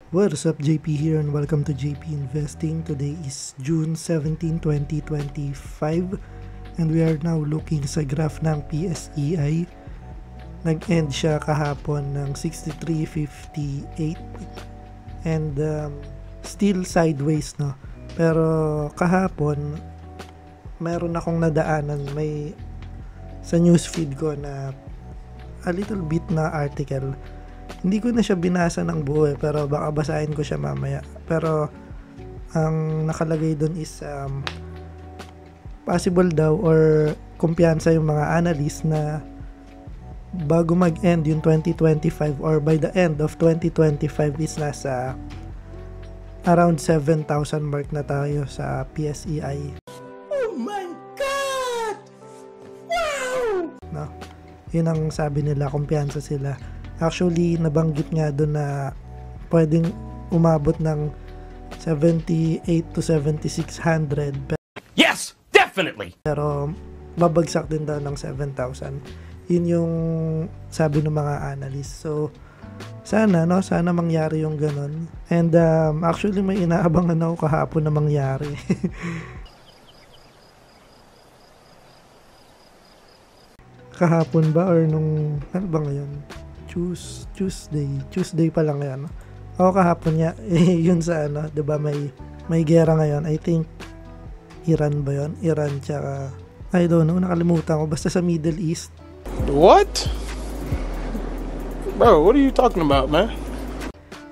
What's up, JP here and welcome to JP Investing. Today is June 17, 2025 and we are now looking sa graph ng PSEI. Nag-end siya kahapon ng 63.58 and still sideways, no? Pero kahapon meron akong nadaanan sa newsfeed ko na a little bit na article. Hindi ko na siya binasa ng buo pero baka basahin ko siya mamaya. Pero ang nakalagay doon is possible daw or kumpiyansa yung mga analyst na bago mag-end yung 2025 or by the end of 2025 is nasa around 7,000 mark na tayo sa PSEI. Oh my God! Wow! No? Yun ang sabi nila, kumpiyansa sila. Actually, nabanggit nga doon na pwedeng umabot ng 78 to 7,600. Yes! Definitely! Pero babagsak din daw ng 7,000. Yun yung sabi ng mga analyst. So, sana mangyari yung ganun. And actually, may inaabangan ako kahapon na mangyari. Kahapon ba or nung ano ba ngayon? Tuesday pa lang yan. O kahapon niya, yun sa ano, 'di ba may gera ngayon. I think Iran ba 'yon? Iran tsaka I don't know, nakalimutan ko, basta sa Middle East. What? Bro, what are you talking about, man?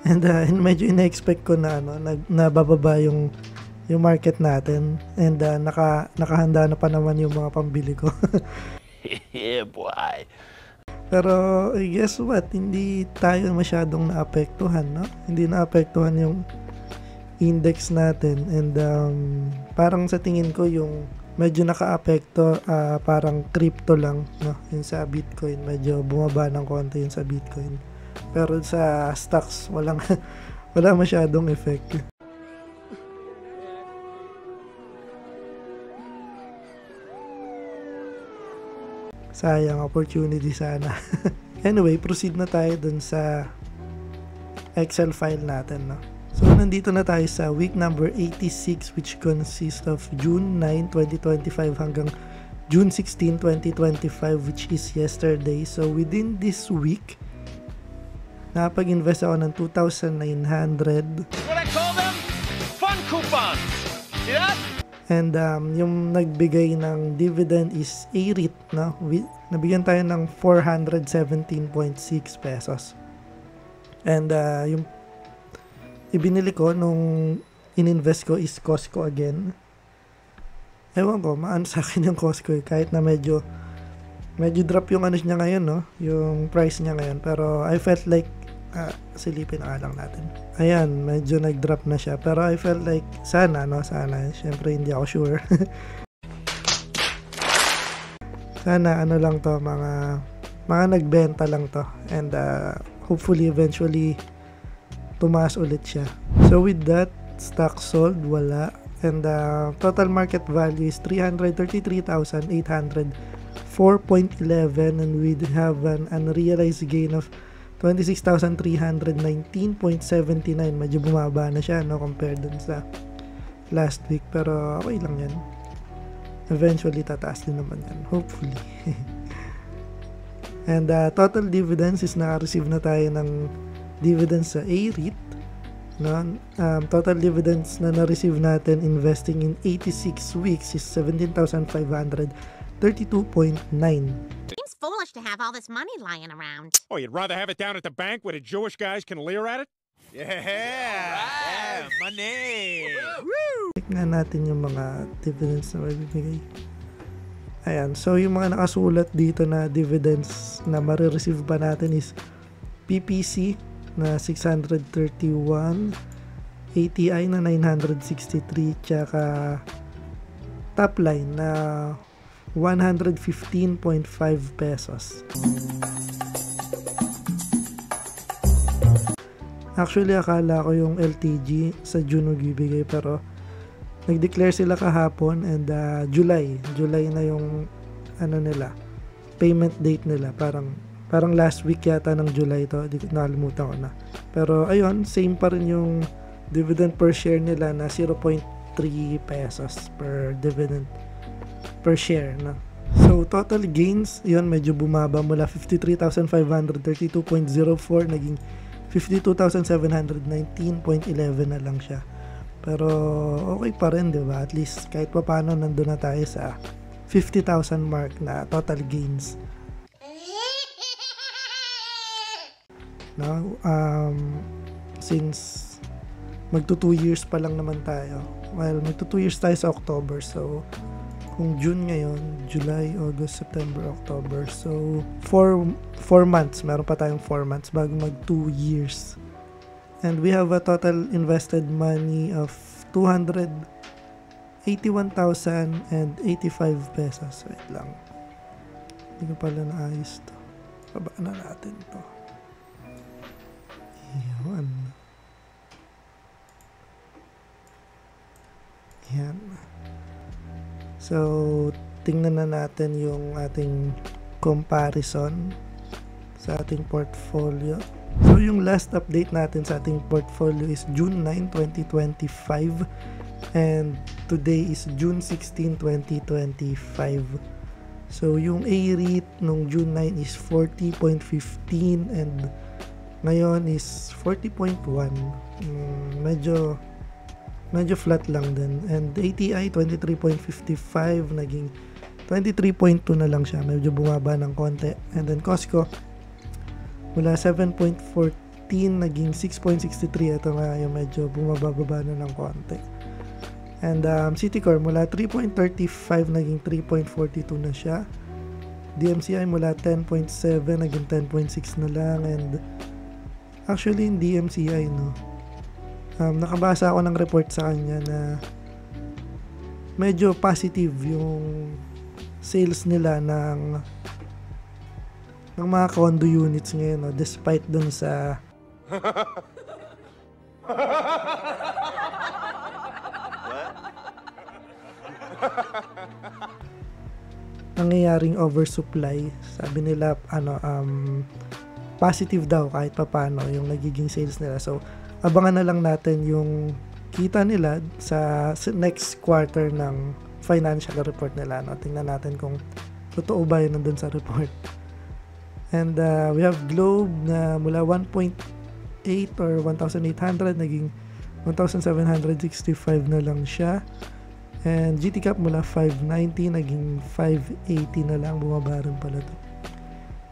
And medyo ina-expect ko na nabababa yung market natin and nakahanda na pa naman yung mga pambili ko. Yeah, boy. Pero guess what, hindi tayo masyadong naapektuhan, no? Hindi naapektuhan yung index natin and parang sa tingin ko yung medyo nakaapekto parang crypto lang, no? Yung sa Bitcoin, medyo bumaba ng konti yung sa Bitcoin. Pero sa stocks, wala masyadong effect. Sayang, opportunity sana. Anyway, proceed na tayo dun sa Excel file natin, no? So, nandito na tayo sa week number 86 which consists of June 9, 2025 hanggang June 16, 2025 which is yesterday. So, within this week, nakapag-invest ako ng 2,900. What I call them? Fun coupons! See that? And yung nagbigay ng dividend is AREIT, no? Nabigyan tayo ng 417.6 pesos. And yung ibinili ko nung ininvest ko is Costco again. Ewan ko, maano sa akin yung Costco kahit na medyo drop yung ano niya ngayon, no? Yung price niya ngayon. Pero I felt like silipin na lang natin. Ayan, medyo nag-drop na siya. Pero I felt like, sana. Siyempre, hindi ako sure. Sana, lang to, mga nagbenta lang to. And hopefully, eventually, tumaas ulit siya. So, with that, stock sold, wala. And total market value is 333,804.11 and we have an unrealized gain of 26,319.79. Medyo bumaba na siya, no, compared dun sa last week, pero okay lang yan. Eventually tataas din naman yan, hopefully. And total dividends is naka-receive na tayo ng dividends sa AREIT, no? Total dividends na na-receive natin investing in 86 weeks is 17,532.9. Foolish to have all this money lying around. Oh, you'd rather have it down at the bank where the Jewish guys can leer at it? Yeah! Yeah, money! Check nga natin yung mga dividends na mabibigay. Ayan, so yung mga nakasulat dito na dividends na marireceive pa natin is PPC na 631, ATI na 963, tsaka Topline na 115.5 pesos. Actually, akala ko yung LTG sa June magbibigay pero nag-declare sila kahapon and July na yung nila, payment date nila. Parang last week yata ng July to, nakalimutan ko na. Pero ayun, same pa rin yung dividend per share nila na 0.3 pesos per dividend per share, no? So total gains, yun medyo bumaba mula 53,532.04 naging 52,719.11 na lang siya. Pero okay pa rin, di ba? At least kahit pa paano nandun na tayo sa 50,000 mark na total gains. No? Since magto 2 years pa lang naman tayo. Well, magto 2 years tayo sa October. So, kung June ngayon, July, August, September, October. So, 4 months. Meron pa tayong 4 months bago mag 2 years. And we have a total invested money of 281,085 pesos. Wait lang. Hindi ko pala naayos to. Babaan na natin to. Yan. Yan. So, tingnan na natin yung ating comparison sa ating portfolio. So, yung last update natin sa ating portfolio is June 9, 2025 and today is June 16, 2025. So, yung A-REIT nung June 9 is 40.15 and ngayon is 40.1. Medyo flat lang din. And ATI 23.55 naging 23.2 na lang siya. Medyo bumaba ng konti. And then Costco mula 7.14 naging 6.63. Ito nga yung medyo bumababa na ng konti. And Citicorp mula 3.35 naging 3.42 na siya. DMCI mula 10.7 naging 10.6 na lang. And actually, yung DMCI, no, nakabasa ako ng report sa kanya na medyo positive yung sales nila ng mga condo units ngayon, no, despite dun sa nangyayaring oversupply. Sabi nila positive daw kahit papano yung nagiging sales nila. So, abangan na lang natin yung kita nila sa next quarter ng financial report nila. No? Tingnan natin kung totoo ba yun nandun sa report. And we have Globe na mula 1.8 or 1,800 naging 1,765 na lang siya. And GTCap mula 590 naging 580 na lang. Bumaba rin pala to.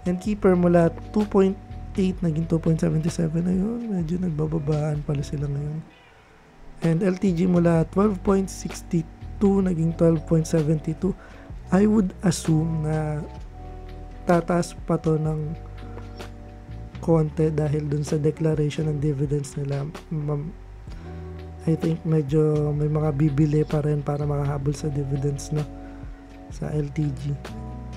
And Keeper mula 2.8 naging 2.77 na yun. Medyo nagbababaan pala sila ngayon. And LTG mula 12.62 naging 12.72. I would assume na tataas pa to ng konti dahil dun sa declaration ng dividends nila. I think medyo may mga bibili pa rin para makahabol sa dividends, no, sa LTG.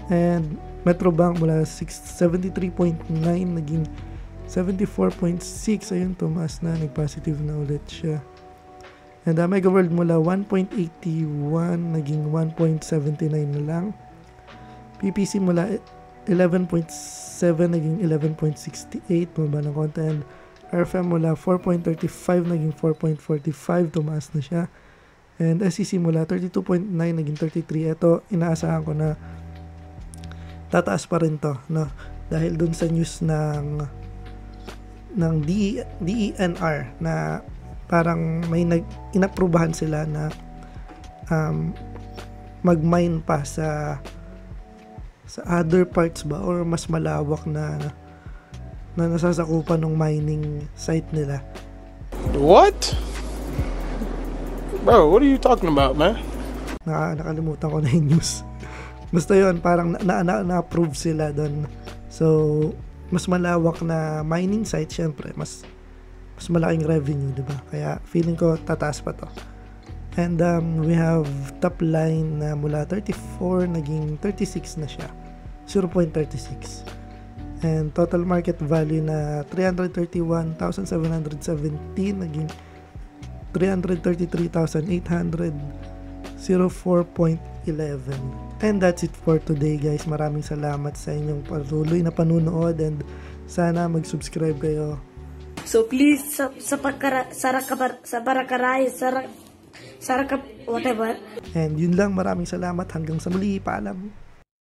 And Metrobank mula 73.9 naging 74.6. Ayun, tumaas na, nag-positive na ulit siya. And Megaworld mula 1.81 naging 1.79 na lang. PPC mula 11.7 naging 11.68, tumaba ng konti. And RFM mula 4.35 naging 4.45, tumaas na siya. And SEC mula 32.9 naging 33. Ito, inaasahan ko na tataas pa rin to, no? Dahil dun sa news ng DENR na parang may inaprubahan sila na mag-mine pa sa other parts ba or mas malawak na nasasakupan ng mining site nila. What? Bro, what are you talking about, man? Nakalimutan ko na yung news. Basta yun, parang na-approve sila doon. So, mas malawak na mining site, syempre, mas malaking revenue, diba? Kaya, feeling ko, tataas pa to. And, we have top line na mula 34, naging 36 na siya. 0.36. And, total market value na 331,717, naging 333,800, 04.11. And that's it for today, guys. Maraming salamat sa inyong patuloy na panunood and sana mag-subscribe kayo. So please, whatever. And yun lang, maraming salamat. Hanggang sa muli, paalam.